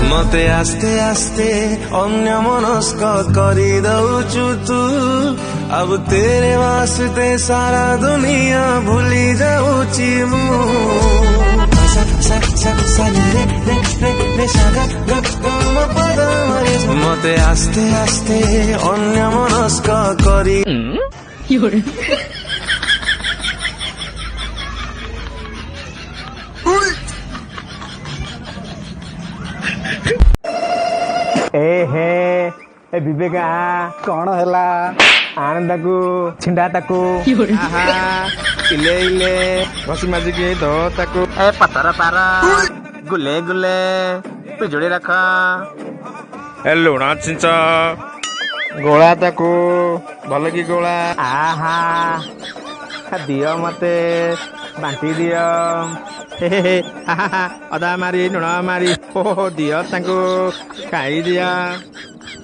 मते आस्ते आस्ते अन्य मनस्क करी दउचु तू अब तेरे वास्ते सारा दुनिया भूली जाऊची मु मते आस्ते आस्ते अन्य मनस्क करी ए विवेक कौन है आनंद को छिंडा ताकू इले इले घसी माजिकी दो ताकू ए पतर पार गुले गुले पिजुड़ी रख ए लुणा छिंच गोला ताकू भल की गोला आहा दियो मते बांटी दियो अदा मारी लुण मारी ओ दियो ताकू खाई दिया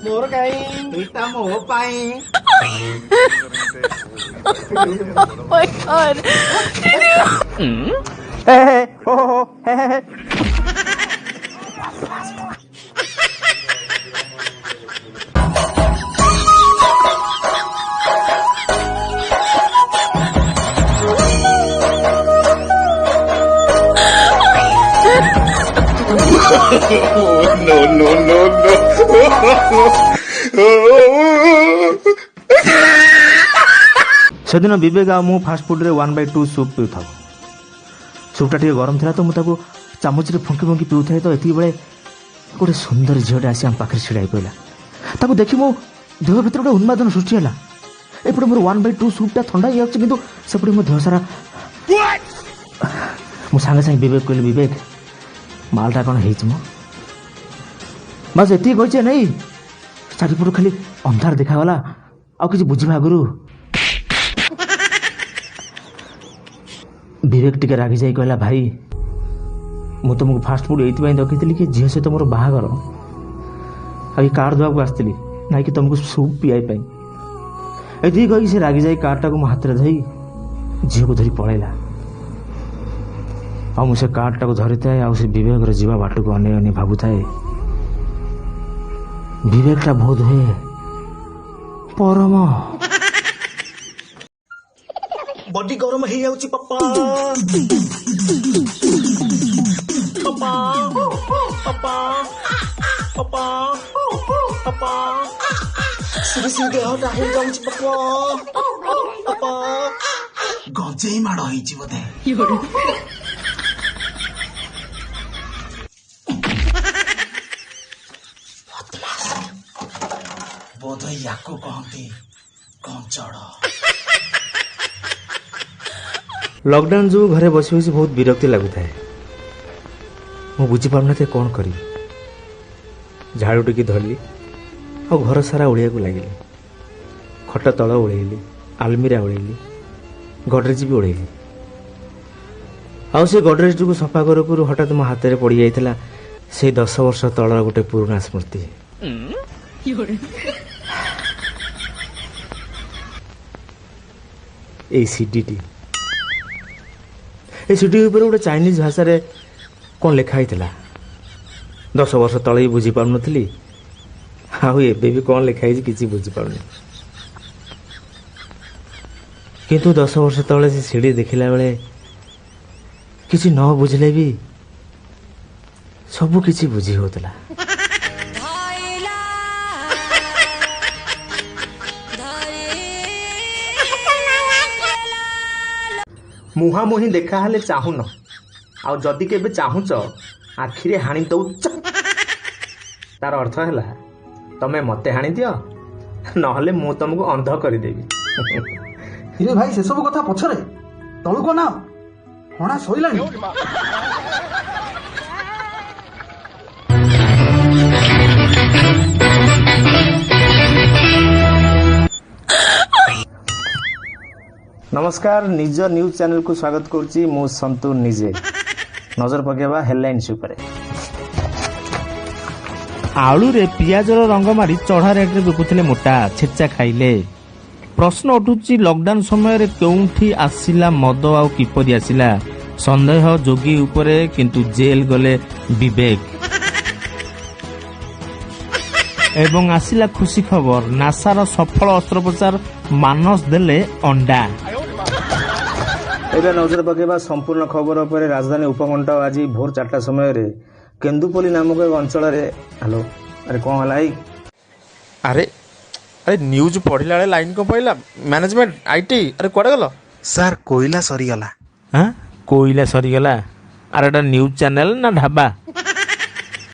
मोर काई इता मो पाई Oh my god. No. सेदिन विवेक आ मु फास्ट फुड रे 1/2 सूप पिउथा सूपटा टे गरम थिला तो मु ताको चामच रे फंकी फंकी पिउथाय तो एती बेले गोटे सुंदर झियोटे आसी हम पाखरे छिड़ाई पइला ताको देखि मो देह भीतर गोटे उन्मादन सृष्टि हला एपटे मोर 1/2 सूपटा ठंडा हो जाछ किंतु सेपटे मो देह सारा मु संगे संगे विवेक कहले विवेक मालटा कौन है बस एति कहे नहीं चारिपट खाली अंधार देखागला आ कि बुझा आगु विवेक टिके रागी जाई कहला भाई मु तुमको फास्ट फूड ये रखी कि झील सहित मोर बाहागर आ कार्ड देवा को आसती ना कि तुमको सूप पियाई ये कही से रागी जाई कार्डटा को मो हाथ में धरी झील को धरी पलैला आ मुझे कार्डटा को धरी थाए आ विवेक जीवा बाट को अने अने भावु थाए विवेकटा बोध हुए परम बॉडी गरम हो जाउची पापा पापा पापा पापा पापा सिरी देहटा हो जाउची पापा पापा गंजेई माड़ होईची बोधे बोध याको कहते कंचड़ लॉकडाउन जो घरे बसी बसी बहुत विरक्ति लगुता है मु बुझीपार थे कौन करी झाड़ू टिकी धरली और घर सारा उड़िया को लगिली खट तल उड़ेली आलमीरा उड़ेली गडरेज भी उड़ेली से गडरेज को सफा करू करू हठात मो हाथ में पड़ जाइला से 10 वर्ष तलर गोटे पुराना स्मृति सीडी गोटे चाइनीज भाषा रे कौन लिखाई 10 वर्ष तले बुझी पार नी भी कौन लिखाई किसी बुझी पार किंतु 10 वर्ष तले से सीढ़ी देखला बेले किसी न बुझले भी सब किसी बुझी होतला मुहांमुही देखा हेले चाहुन आ जदि केबे चाहुच आखिरे हाणी दउच तार अर्थ है तमे मते हाणी दियो नहले मु तुमको अंध करदेवी रे भाई से सब कथा पछरे तळको ना हणा सोइलानी नमस्कार निज न्यूज चैनल को स्वागत करुच्ची मु संतू निजे नजर पकेबा हेडलाइंस उपरे आलू रे पियाजर रंग मारी चढ़ा रेट रे बिकुथिले मोटा छेचा खाइले प्रश्न उठुची लॉकडाउन समय रे केउठी आसिला मद आ किपरि आसिला संदेह जोगी उपरे किंतु जेल गले विवेक ଏବଂ ଆସିଲା ଖୁସି ଖବର ନାସାର ସଫଳ ଅସ୍ତ୍ରୋପଚାର ମାନସ ଦେଲେ ଅଣ୍ଡା। ଏବେ ନଜର ପକାଇବା ସମ୍ପୂର୍ଣ୍ଣ ଖବର ଉପରେ। ରାଜଧାନୀ ଉପକଣ୍ଠ ଆଜି ଭୋର 4ଟା ସମୟରେ କେନ୍ଦୁପଲ୍ଲୀ ନାମକ ଏକ ଅଞ୍ଚଳରେ ହ୍ୟାଲୋ ଆରେ କ'ଣ ହେଲା ଏଇ ଆରେ ଆରେ ନ୍ୟୁଜ୍ ପଢ଼ିଲା ବେଳେ ଲାଇନ୍ କ'ଣ ପଡ଼ିଲା ମ୍ୟାନେଜମେଣ୍ଟ ଆଇଟି ଆରେ କୁଆଡ଼େ ଗଲ? ସାର୍ କୋଇଲା ସରିଗଲା। କୋଇଲା ସରିଗଲା? ଆରେ ଏଟା ନ୍ୟୁଜ୍ ଚ୍ୟାନେଲ ନା ଢାବା?